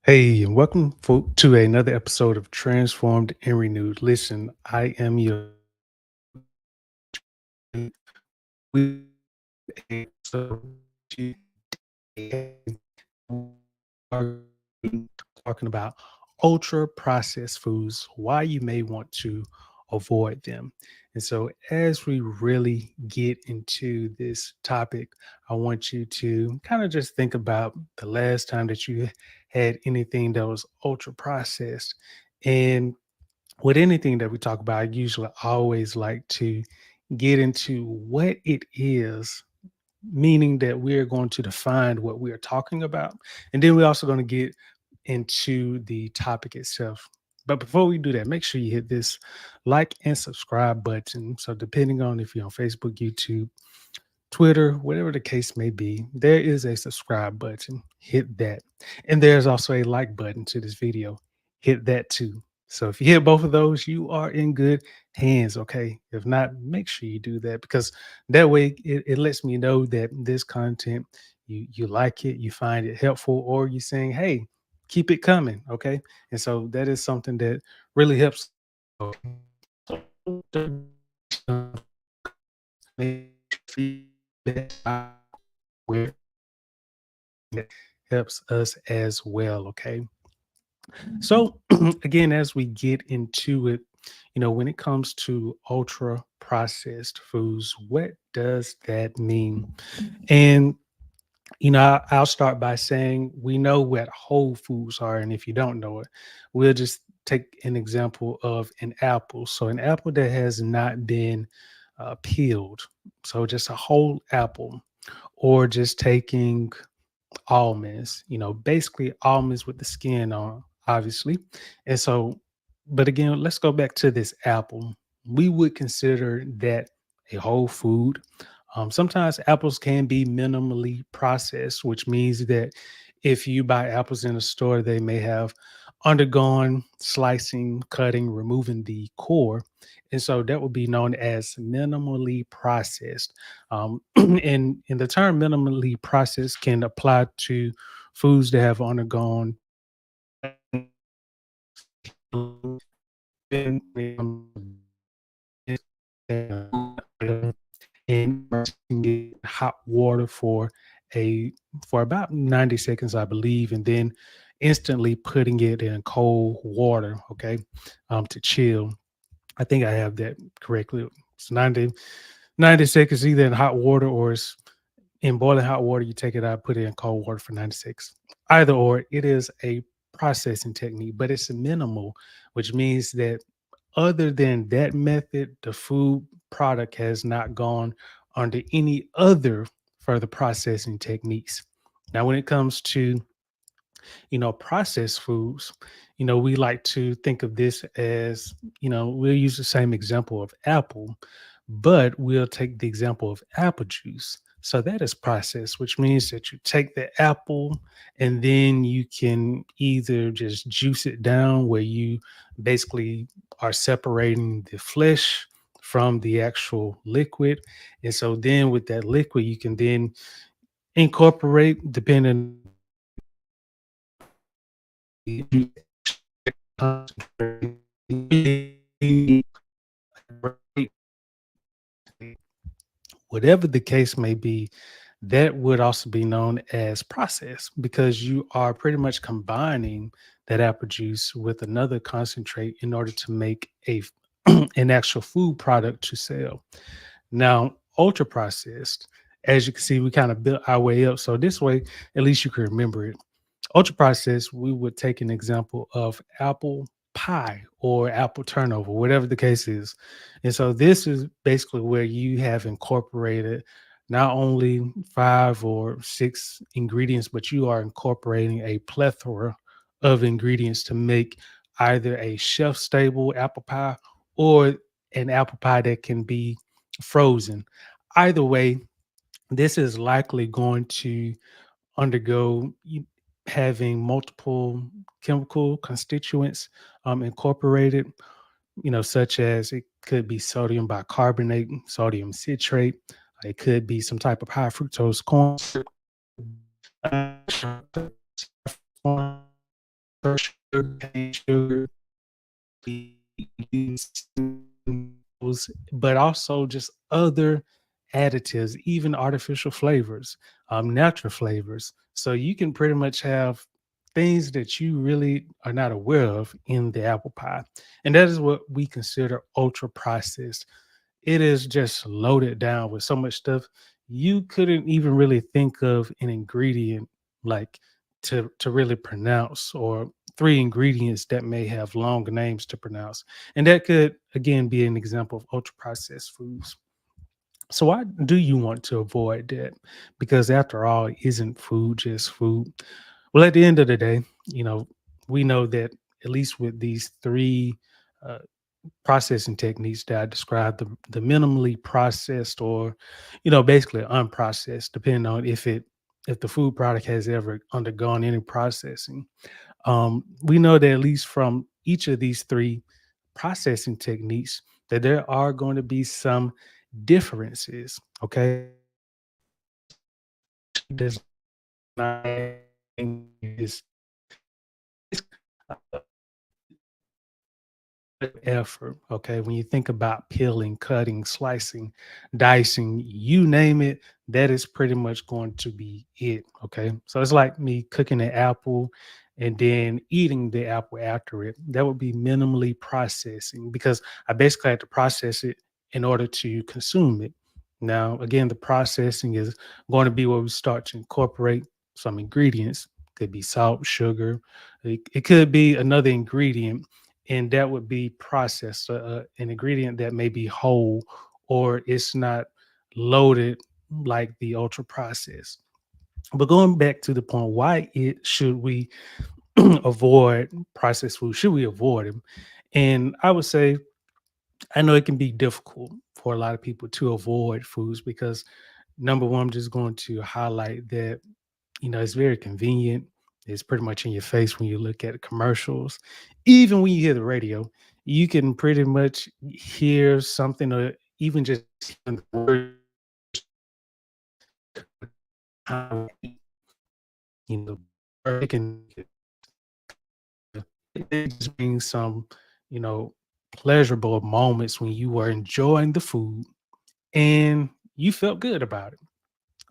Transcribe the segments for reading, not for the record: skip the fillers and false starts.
Hey, and welcome to another episode of Transformed and Renewed. Listen, I am your we so are talking about ultra processed foods, why you may want to avoid them. And so, as we really get into this topic, I want you to kind of just think about the last time that you had anything that was ultra processed. And with anything that we talk about, I usually always like to get into what it is, meaning that we're going to define what we are talking about. And then we're also going to get into the topic itself. But before we do that, make sure you hit this like and subscribe button. So, depending on if you're on Facebook, YouTube, Twitter, whatever the case may be, there is a subscribe button. Hit that. And there's also a like button to this video. Hit that too. So if you hit both of those, you are in good hands. Okay. If not, make sure you do that because that way it lets me know that this content, you like it, you find it helpful, or you saying, hey, keep it coming. Okay. And so that is something that really helps. Okay. Where it helps us as well. Okay. So, again, as we get into it, when it comes to ultra processed foods, what does that mean? And, I'll start by saying we know what whole foods are. And if you don't know it, we'll just take an example of an apple. So, an apple that has not been peeled. So, just a whole apple, or just taking almonds, basically almonds with the skin on, obviously. And so, but again, let's go back to this apple. We would consider that a whole food. Sometimes apples can be minimally processed, which means that if you buy apples in a store, they may have undergone slicing, cutting, removing the core. And so that would be known as minimally processed. And the term minimally processed can apply to foods that have undergone and hot water a for about 90 seconds, I believe, and then instantly putting it in cold water, okay, to chill. I think I have that correctly. It's 90 seconds either in hot water or it's in boiling hot water. You take it out, put it in cold water for 96. Either or, it is a processing technique, but it's minimal, which means that other than that method, the food product has not gone under any other further processing techniques. Now, when it comes to processed foods, we like to think of this as, we'll use the same example of apple, but we'll take the example of apple juice. So that is processed, which means that you take the apple and then you can either just juice it down where you basically are separating the flesh from the actual liquid. And so then with that liquid, you can then incorporate, depending whatever the case may be, that would also be known as process because you are pretty much combining that apple juice with another concentrate in order to make an actual food product to sell. Now, ultra processed, as you can see, we kind of built our way up. So this way, at least you can remember it. Ultra processed, we would take an example of apple pie or apple turnover, whatever the case is. And so this is basically where you have incorporated not only five or six ingredients, but you are incorporating a plethora of ingredients to make either a shelf stable apple pie or an apple pie that can be frozen. Either way, this is likely going to undergo having multiple chemical constituents incorporated, such as it could be sodium bicarbonate, sodium citrate, it could be some type of high fructose corn syrup, cane sugar, we use but also just other additives, even artificial flavors, natural flavors. So you can pretty much have things that you really are not aware of in the apple pie. And that is what we consider ultra processed. It is just loaded down with so much stuff you couldn't even really think of an ingredient like to really pronounce, or three ingredients that may have long names to pronounce. And that could again be an example of ultra processed foods. So why do you want to avoid that? Because after all, isn't food just food? Well, at the end of the day, you know, we know that at least with these three uh, processing techniques that I described, the minimally processed, or, basically unprocessed, depending on if the food product has ever undergone any processing. We know that at least from each of these three processing techniques, that there are going to be some differences. Okay. Does not is effort. Okay. When you think about peeling, cutting, slicing, dicing, you name it, that is pretty much going to be it. Okay. So it's like me cooking an apple and then eating the apple after it. That would be minimally processing, because I basically had to process it in order to consume it. Now, again, the processing is going to be where we start to incorporate some ingredients. Could be salt, sugar. It could be another ingredient, and that would be processed, an ingredient that may be whole, or it's not loaded like the ultra processed. But going back to the point, why it should we avoid processed food? Should we avoid them? And I would say, I know it can be difficult for a lot of people to avoid foods because, number one, I'm just going to highlight that, it's very convenient. It's pretty much in your face when you look at commercials. Even when you hear the radio, you can pretty much hear something, or even just hearing the word, how, you know, or it just brings some, you know, pleasurable moments when you were enjoying the food and you felt good about it.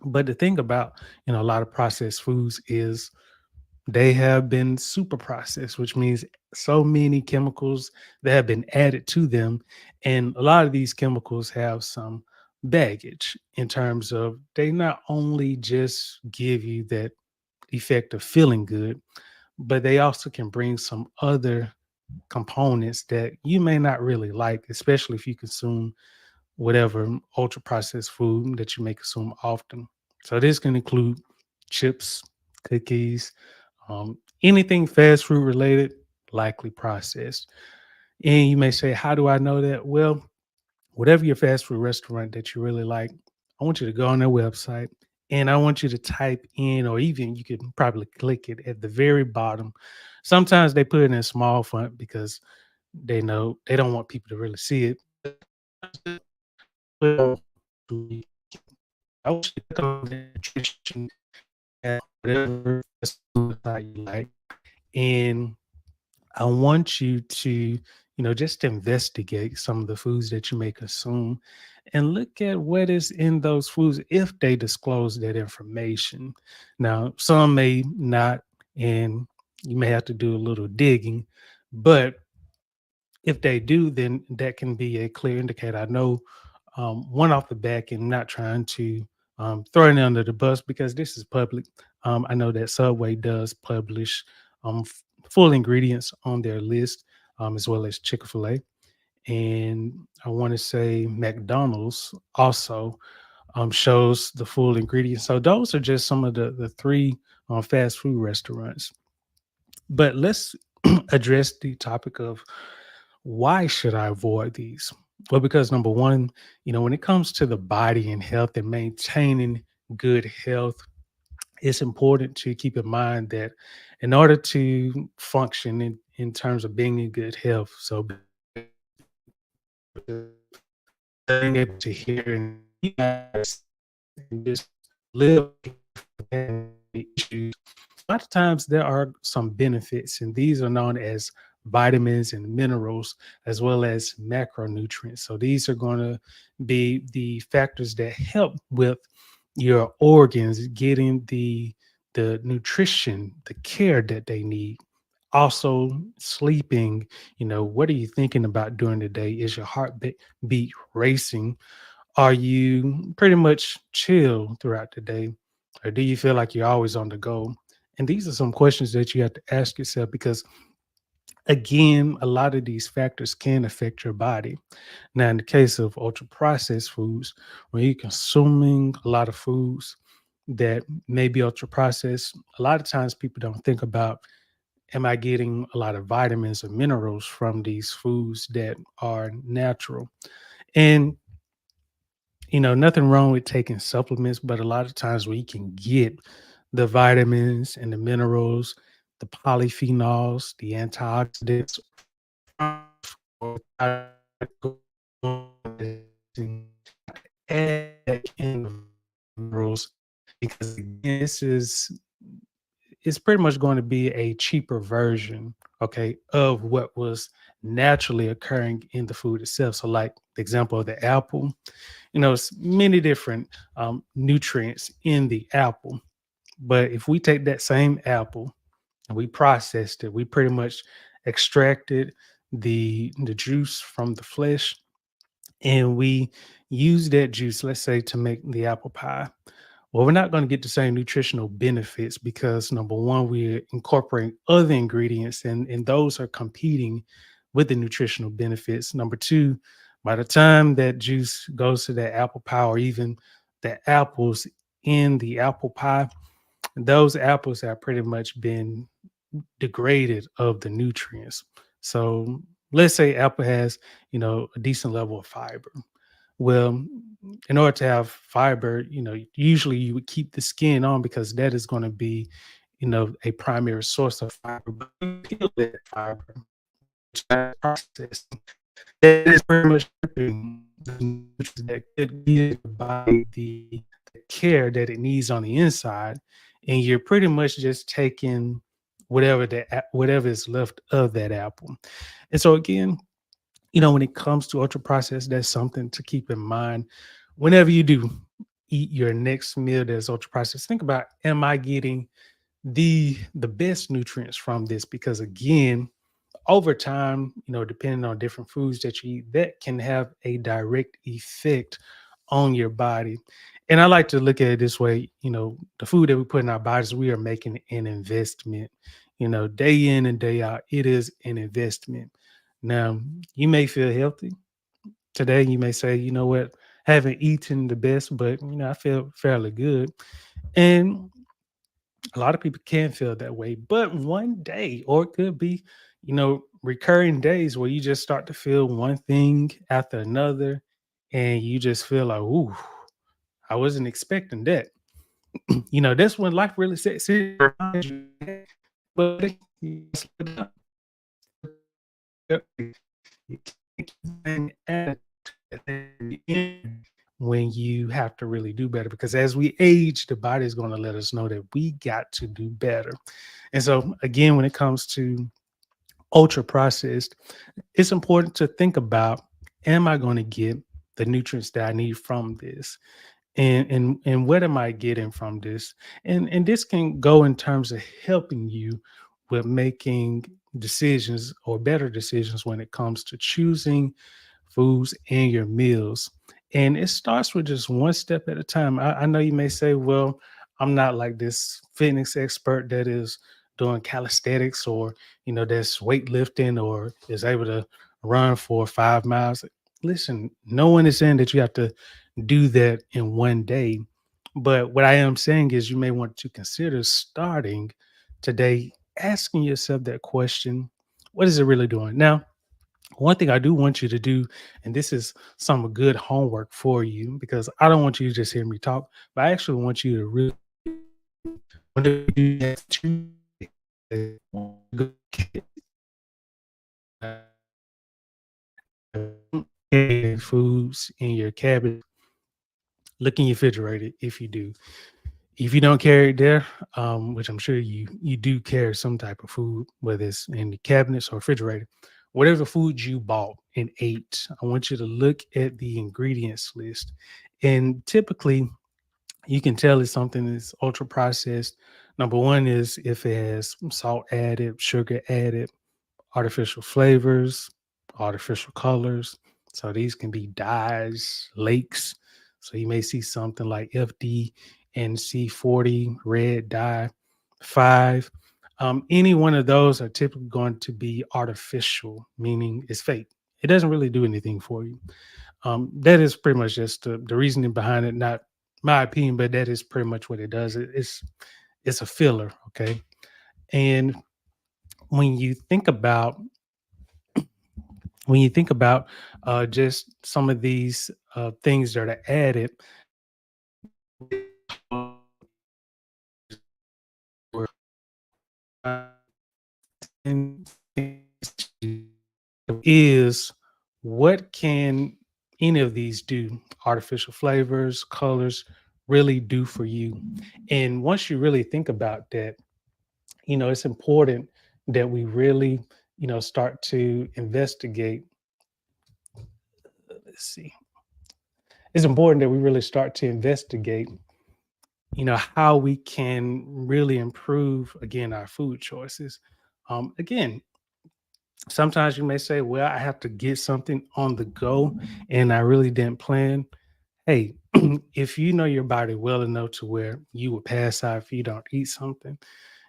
But the thing about, a lot of processed foods is they have been super processed, which means so many chemicals that have been added to them. And a lot of these chemicals have some baggage in terms of they not only just give you that effect of feeling good, but they also can bring some other components that you may not really like, especially if you consume whatever ultra processed food that you may consume often. So this can include chips, cookies, anything fast food related, likely processed. And you may say, how do I know that? Well, whatever your fast food restaurant that you really like, I want you to go on their website and I want you to type in, or even you could probably click it at the very bottom. Sometimes they put it in small font because they know they don't want people to really see it. Well, I want you to click on the nutrition at whatever site you like, and I want you to, just investigate some of the foods that you may consume and look at what is in those foods if they disclose that information. Now, some may not, and you may have to do a little digging, but if they do, then that can be a clear indicator. I know, one off the back, and not trying to throw it under the bus because this is public. I know that Subway does publish full ingredients on their list, as well as Chick-fil-A. And I want to say McDonald's also shows the full ingredients. So those are just some of the three fast food restaurants. But let's address the topic of why should I avoid these? Well, because number one, when it comes to the body and health and maintaining good health, it's important to keep in mind that in order to function in terms of being in good health, so being able to hear and just live issues, A lot of times there are some benefits, and these are known as vitamins and minerals, as well as macronutrients. So these are going to be the factors that help with your organs getting the nutrition, the care that they need. Also, sleeping. What are you thinking about during the day? Is your heart beat racing? Are you pretty much chill throughout the day, or do you feel like you're always on the go? And these are some questions that you have to ask yourself because, again, a lot of these factors can affect your body. Now, in the case of ultra processed foods, when you're consuming a lot of foods that may be ultra processed, a lot of times people don't think about, am I getting a lot of vitamins or minerals from these foods that are natural? And nothing wrong with taking supplements, but a lot of times we can get the vitamins and the minerals, the polyphenols, the antioxidants or add in the minerals because again, this is it's pretty much going to be a cheaper version, okay, of what was naturally occurring in the food itself. So, like the example of the apple, it's many different nutrients in the apple. But if we take that same apple and we processed it, we pretty much extracted the juice from the flesh, and we use that juice, let's say, to make the apple pie. Well, we're not going to get the same nutritional benefits because number one, we're incorporating other ingredients, and those are competing with the nutritional benefits. Number two, by the time that juice goes to that apple pie or even the apples in the apple pie, those apples have pretty much been degraded of the nutrients. So let's say apple has, a decent level of fiber. Well, in order to have fiber, usually you would keep the skin on because that is going to be, a primary source of fiber. But you peel that fiber, which is processed, that is pretty much stripping the nutrients that could give the body the care that it needs on the inside, and you're pretty much just taking whatever is left of that apple. And so again, when it comes to ultra processed, that's something to keep in mind whenever you do eat your next meal that's ultra processed. Think about, am I getting the best nutrients from this? Because again, over time, depending on different foods that you eat, that can have a direct effect on your body. And I like to look at it this way, the food that we put in our bodies, we are making an investment, day in and day out. It is an investment. Now, you may feel healthy today. You may say, you know what, haven't eaten the best, but I feel fairly good. And a lot of people can feel that way, but one day, or it could be, recurring days where you just start to feel one thing after another, and you just feel like, ooh, I wasn't expecting that. That's when life really sets in. Reminds you, but you slow down. You can't keep saying at the end when you have to really do better, because as we age, the body is going to let us know that we got to do better. And so again, when it comes to ultra processed, it's important to think about, am I going to get the nutrients that I need from this? And what am I getting from this? And this can go in terms of helping you with making decisions or better decisions when it comes to choosing foods and your meals. And it starts with just one step at a time. I know you may say, well, I'm not like this fitness expert that is doing calisthenics or, that's weightlifting or is able to run for 5 miles. Listen, no one is saying that you have to do that in one day. But what I am saying is you may want to consider starting today, asking yourself that question: what is it really doing? Now, one thing I do want you to do, and this is some good homework for you, because I don't want you to just hear me talk, but I actually want you to really, whenever you do that, foods in your cabinet, look in your refrigerator if you do. If you don't carry it there, which I'm sure you do carry some type of food, whether it's in the cabinets or refrigerator, whatever food you bought and ate, I want you to look at the ingredients list. And typically, you can tell if something is ultra processed. Number one is if it has salt added, sugar added, artificial flavors, artificial colors. So these can be dyes, lakes. So you may see something like FD&C40 red dye 5. Any one of those are typically going to be artificial, meaning it's fake. It doesn't really do anything for you. That is pretty much just the reasoning behind it, not my opinion, but that is pretty much what it does. It's a filler, okay? And when you think about when you think about just some of these things that are added, is what can any of these do? Artificial flavors, colors really do for you? And once you really think about that, it's important that we really, start to investigate. Let's see. It's important that we really start to investigate, how we can really improve again our food choices. Again, sometimes you may say, well, I have to get something on the go and I really didn't plan. Hey, if you know your body well enough to where you would pass out if you don't eat something,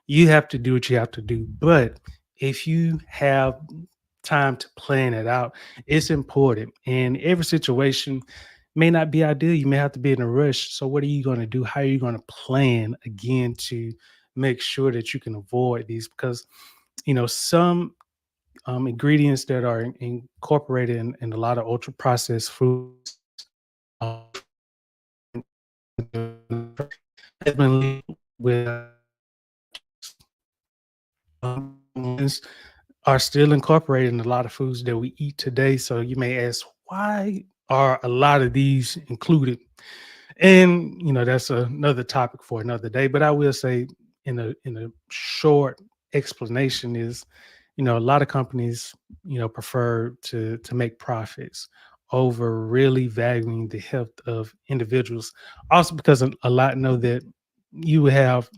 you have to do what you have to do. But if you have time to plan it out, it's important. And every situation may not be ideal. You may have to be in a rush. So, what are you going to do? How are you going to plan again to make sure that you can avoid these? Because, some ingredients that are incorporated in a lot of ultra processed foods uh, has been linked with ones are still incorporated in a lot of foods that we eat today. So you may ask, why are a lot of these included? And that's another topic for another day. But I will say, in a short explanation, is a lot of companies prefer to make profits over really valuing the health of individuals. Also, because a lot know that you have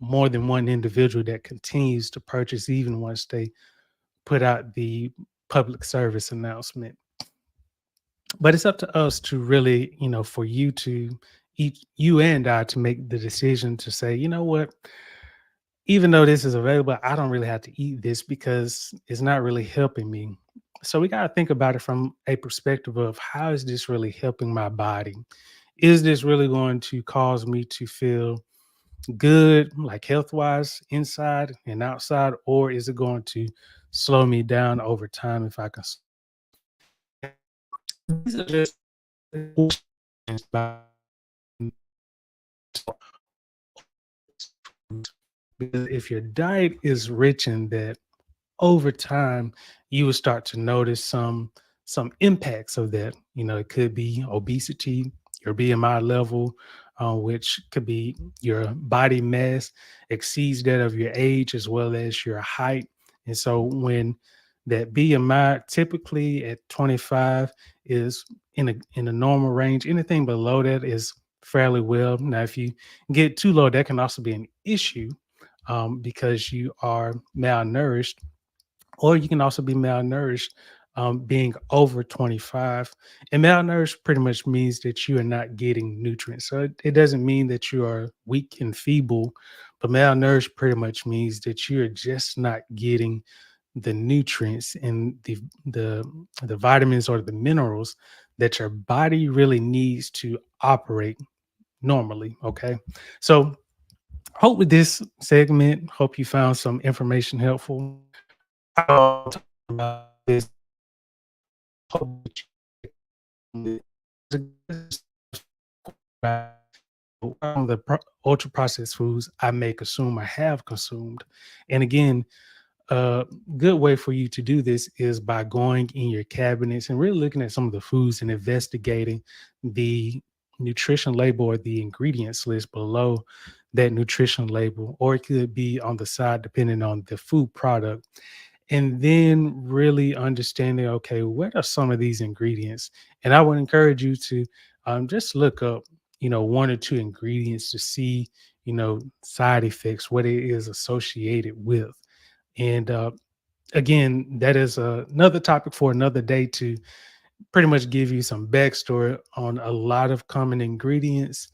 more than one individual that continues to purchase even once they put out the public service announcement. But it's up to us to really, for you to eat, you and I to make the decision to say, you know what, even though this is available, I don't really have to eat this because it's not really helping me. So we got to think about it from a perspective of, how is this really helping my body? Is this really going to cause me to feel good, like health wise, inside and outside, or is it going to slow me down over time if I can? These are just questions about, because if your diet is rich in that, over time you will start to notice some impacts of that. It could be obesity, your BMI level, which could be your body mass exceeds that of your age as well as your height. And so when that BMI typically at 25 is in a normal range, anything below that is fairly well. Now if you get too low, that can also be an issue, because you are malnourished, or you can also be malnourished, being over 25. And malnourished pretty much means that you are not getting nutrients. So it doesn't mean that you are weak and feeble, but malnourished pretty much means that you're just not getting the nutrients and the vitamins or the minerals that your body really needs to operate normally. Okay. So hope with this segment, hope you found some information helpful. About this, hope on the ultra processed foods I may consume, I have consumed. And again, a good way for you to do this is by going in your cabinets and really looking at some of the foods and investigating the nutrition label or the ingredients list below that nutrition label, or it could be on the side depending on the food product. And then really understanding, okay, what are some of these ingredients? And I would encourage you to just look up, one or two ingredients to see, side effects, what it is associated with. And again, that is another topic for another day to pretty much give you some backstory on a lot of common ingredients,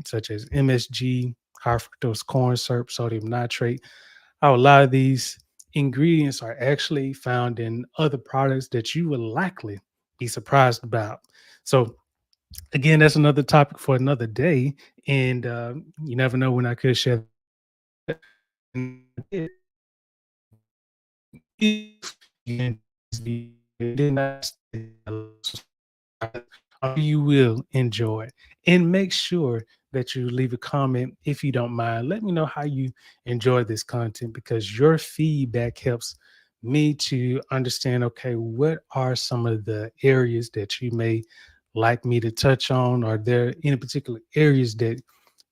such as MSG, high fructose corn syrup, sodium nitrate. How a lot of these ingredients are actually found in other products that you would likely be surprised about. So, again, that's another topic for another day. And you never know when I could share that. And if you enjoy this video, then you will enjoy. And make sure that you leave a comment if you don't mind. Let me know how you enjoy this content, because your feedback helps me to understand, okay, what are some of the areas that you may like me to touch on? Are there any particular areas that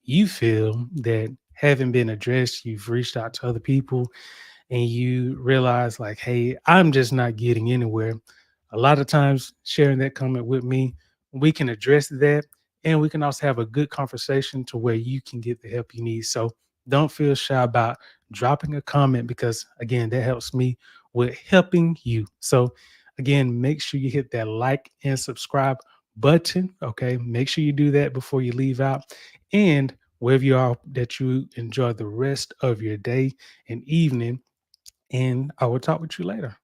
you feel that haven't been addressed? You've reached out to other people and you realize, like, hey, I'm just not getting anywhere. A lot of times sharing that comment with me, we can address that, and we can also have a good conversation to where you can get the help you need. So don't feel shy about dropping a comment, because again, that helps me with helping you. So again, make sure you hit that like and subscribe button. Okay, make sure you do that before you leave out. And wherever you are, that you enjoy the rest of your day and evening, and I will talk with you later.